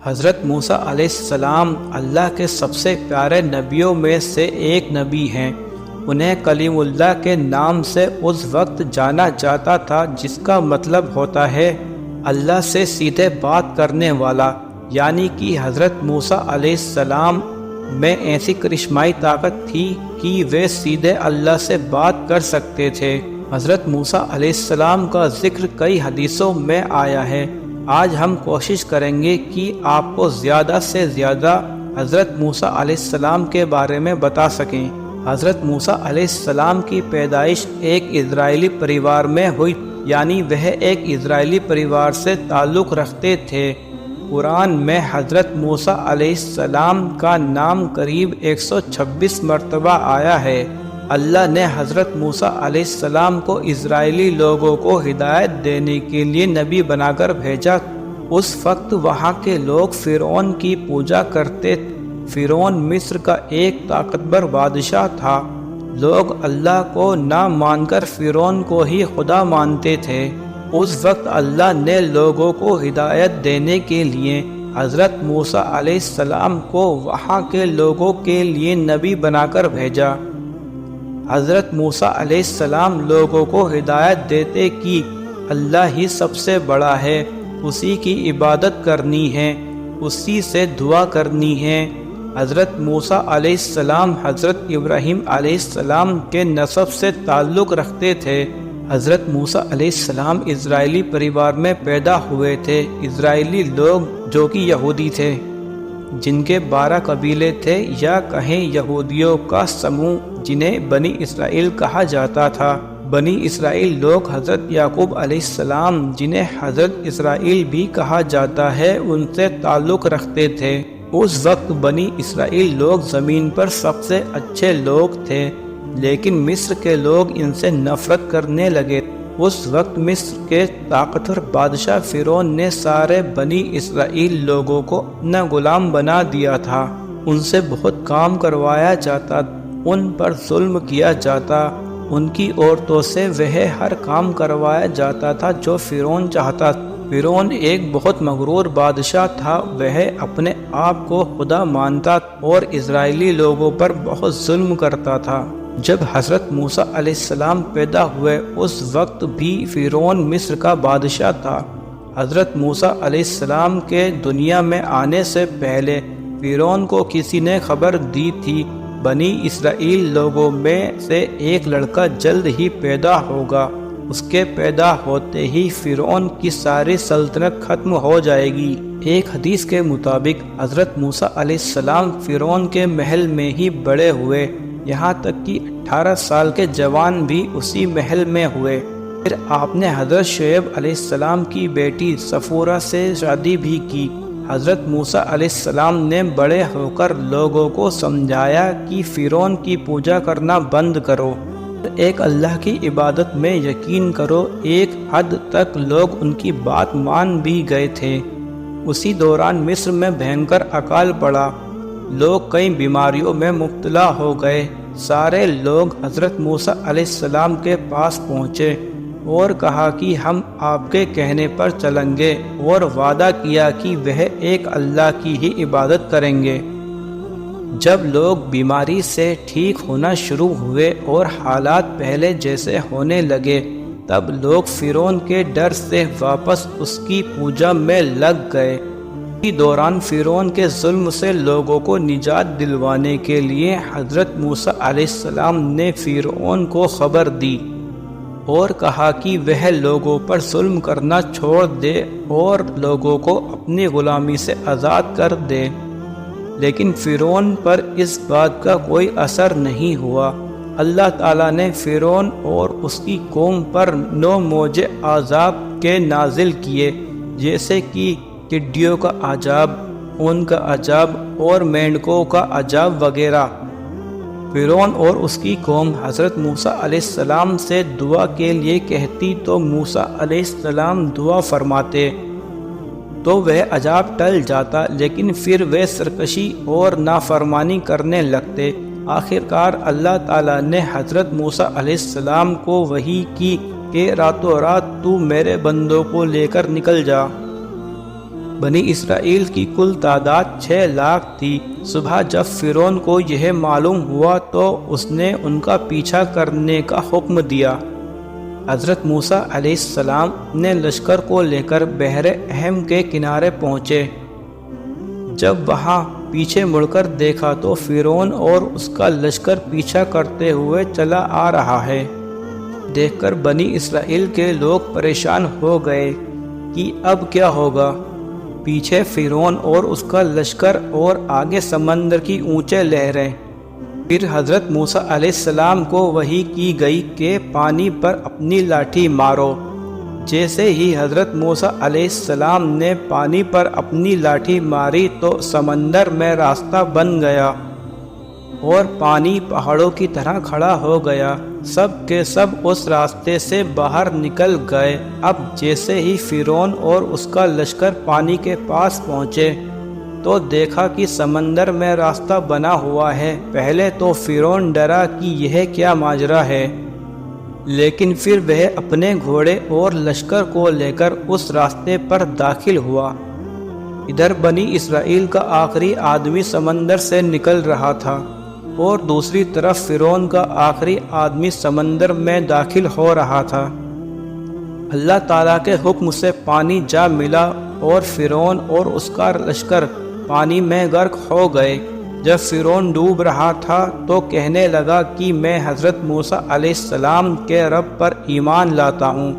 حضرت موسیٰ علیہ السلام اللہ کے سب سے پیارے نبیوں میں سے ایک نبی ہیں۔ انہیں کلیم اللہ کے نام سے اس وقت جانا جاتا تھا جس کا مطلب ہوتا ہے اللہ سے سیدھے بات کرنے والا، یعنی کہ حضرت موسیٰ علیہ السلام میں ایسی کرشمائی طاقت تھی کہ وہ سیدھے اللہ سے بات کر سکتے تھے۔ حضرت موسیٰ علیہ السلام کا ذکر کئی حدیثوں میں آیا ہے۔ آج ہم کوشش کریں گے کہ آپ کو زیادہ سے زیادہ حضرت موسیٰ علیہ السلام کے بارے میں بتا سکیں۔ حضرت موسیٰ علیہ السلام کی پیدائش ایک اسرائیلی پریوار میں ہوئی، یعنی وہ ایک اسرائیلی پریوار سے تعلق رکھتے تھے۔ قرآن میں حضرت موسیٰ علیہ السلام کا نام قریب 126 مرتبہ آیا ہے۔ اللہ نے حضرت موسیٰ علیہ السلام کو اسرائیلی لوگوں کو ہدایت دینے کے لیے نبی بنا کر بھیجا۔ اس وقت وہاں کے لوگ فرعون کی پوجا کرتے تھے۔ فرعون مصر کا ایک طاقتور بادشاہ تھا۔ لوگ اللہ کو نہ مان کر فرعون کو ہی خدا مانتے تھے۔ اس وقت اللہ نے لوگوں کو ہدایت دینے کے لیے حضرت موسیٰ علیہ السلام کو وہاں کے لوگوں کے لیے نبی بنا کر بھیجا۔ حضرت موسیٰ علیہ السلام لوگوں کو ہدایت دیتے کہ اللہ ہی سب سے بڑا ہے، اسی کی عبادت کرنی ہے، اسی سے دعا کرنی ہے۔ حضرت موسیٰ علیہ السلام حضرت ابراہیم علیہ السلام کے نسب سے تعلق رکھتے تھے۔ حضرت موسیٰ علیہ السلام اسرائیلی پریوار میں پیدا ہوئے تھے۔ اسرائیلی لوگ جو کہ یہودی تھے، جن کے 12 قبیلے تھے، یا کہیں یہودیوں کا سموہ جنہیں بنی اسرائیل کہا جاتا تھا۔ بنی اسرائیل لوگ حضرت یعقوب علیہ السلام، جنہیں حضرت اسرائیل بھی کہا جاتا ہے، ان سے تعلق رکھتے تھے۔ اس وقت بنی اسرائیل لوگ زمین پر سب سے اچھے لوگ تھے، لیکن مصر کے لوگ ان سے نفرت کرنے لگے۔ اس وقت مصر کے طاقتور بادشاہ فرعون نے سارے بنی اسرائیل لوگوں کو اپنا غلام بنا دیا تھا۔ ان سے بہت کام کروایا جاتا، ان پر ظلم کیا جاتا، ان کی عورتوں سے وہ ہر کام کروایا جاتا تھا جو فرعون چاہتا۔ فرعون ایک بہت مغرور بادشاہ تھا، وہ اپنے آپ کو خدا مانتا اور اسرائیلی لوگوں پر بہت ظلم کرتا تھا۔ جب حضرت موسیٰ علیہ السلام پیدا ہوئے اس وقت بھی فرعون مصر کا بادشاہ تھا۔ حضرت موسیٰ علیہ السلام کے دنیا میں آنے سے پہلے فرعون کو کسی نے خبر دی تھی بنی اسرائیل لوگوں میں سے ایک لڑکا جلد ہی پیدا ہوگا، اس کے پیدا ہوتے ہی فرعون کی ساری سلطنت ختم ہو جائے گی۔ ایک حدیث کے مطابق حضرت موسیٰ علیہ السلام فرعون کے محل میں ہی بڑے ہوئے، یہاں تک کہ 18 سال کے جوان بھی اسی محل میں ہوئے۔ پھر آپ نے حضرت شعیب علیہ السلام کی بیٹی صفورہ سے شادی بھی کی۔ حضرت موسیٰ علیہ السلام نے بڑے ہو کر لوگوں کو سمجھایا کہ فرعون کی پوجا کرنا بند کرو، ایک اللہ کی عبادت میں یقین کرو۔ ایک حد تک لوگ ان کی بات مان بھی گئے تھے۔ اسی دوران مصر میں بھینکر اکال پڑا، لوگ کئی بیماریوں میں مبتلا ہو گئے۔ سارے لوگ حضرت موسیٰ علیہ السلام کے پاس پہنچے اور کہا کہ ہم آپ کے کہنے پر چلیں گے، اور وعدہ کیا کہ وہ ایک اللہ کی ہی عبادت کریں گے۔ جب لوگ بیماری سے ٹھیک ہونا شروع ہوئے اور حالات پہلے جیسے ہونے لگے، تب لوگ فرعون کے ڈر سے واپس اس کی پوجا میں لگ گئے۔ اسی دوران فرعون کے ظلم سے لوگوں کو نجات دلوانے کے لیے حضرت موسیٰ علیہ السلام نے فرعون کو خبر دی اور کہا کہ وہ لوگوں پر ظلم کرنا چھوڑ دے اور لوگوں کو اپنی غلامی سے آزاد کر دے، لیکن فرعون پر اس بات کا کوئی اثر نہیں ہوا۔ اللہ تعالیٰ نے فرعون اور اس کی قوم پر 9 موجے عذاب کے نازل کیے، جیسے کہ ٹڈیوں کا عذاب، اون کا عذاب اور مینڈکوں کا عذاب وغیرہ۔ فرعون اور اس کی قوم حضرت موسیٰ علیہ السلام سے دعا کے لیے کہتی تو موسیٰ علیہ السلام دعا فرماتے تو وہ عذاب ٹل جاتا، لیکن پھر وہ سرکشی اور نافرمانی کرنے لگتے۔ آخرکار اللہ تعالیٰ نے حضرت موسیٰ علیہ السلام کو وحی کی کہ راتوں رات تو میرے بندوں کو لے کر نکل جا۔ بنی اسرائیل کی کل تعداد 6 لاکھ تھی۔ صبح جب فرعون کو یہ معلوم ہوا تو اس نے ان کا پیچھا کرنے کا حکم دیا۔ حضرت موسیٰ علیہ السلام نے لشکر کو لے کر بحر احم کے کنارے پہنچے۔ جب وہاں پیچھے مڑ کر دیکھا تو فرعون اور اس کا لشکر پیچھا کرتے ہوئے چلا آ رہا ہے۔ دیکھ کر بنی اسرائیل کے لوگ پریشان ہو گئے کہ اب کیا ہوگا۔ پیچھے فرعون اور اس کا لشکر اور آگے سمندر کی اونچے لہریں۔ پھر حضرت موسیٰ علیہ السلام کو وحی کی گئی کہ پانی پر اپنی لاٹھی مارو۔ جیسے ہی حضرت موسیٰ علیہ السلام نے پانی پر اپنی لاٹھی ماری تو سمندر میں راستہ بن گیا اور پانی پہاڑوں کی طرح کھڑا ہو گیا۔ سب کے سب اس راستے سے باہر نکل گئے۔ اب جیسے ہی فرعون اور اس کا لشکر پانی کے پاس پہنچے تو دیکھا کہ سمندر میں راستہ بنا ہوا ہے۔ پہلے تو فرعون ڈرا کہ یہ کیا ماجرا ہے، لیکن پھر وہ اپنے گھوڑے اور لشکر کو لے کر اس راستے پر داخل ہوا۔ ادھر بنی اسرائیل کا آخری آدمی سمندر سے نکل رہا تھا اور دوسری طرف فرعون کا آخری آدمی سمندر میں داخل ہو رہا تھا۔ اللہ تعالیٰ کے حکم سے پانی جا ملا اور فرعون اور اس کا لشکر پانی میں غرق ہو گئے۔ جب فرعون ڈوب رہا تھا تو کہنے لگا کہ میں حضرت موسیٰ علیہ السلام کے رب پر ایمان لاتا ہوں۔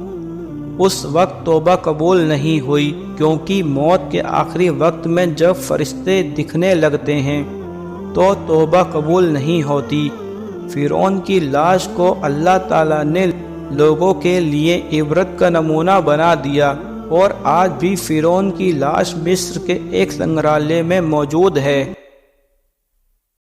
اس وقت توبہ قبول نہیں ہوئی، کیونکہ موت کے آخری وقت میں جب فرشتے دکھنے لگتے ہیں تو توبہ قبول نہیں ہوتی۔ فرعون کی لاش کو اللہ تعالیٰ نے لوگوں کے لیے عبرت کا نمونہ بنا دیا، اور آج بھی فرعون کی لاش مصر کے ایک سنگرہالیہ میں موجود ہے۔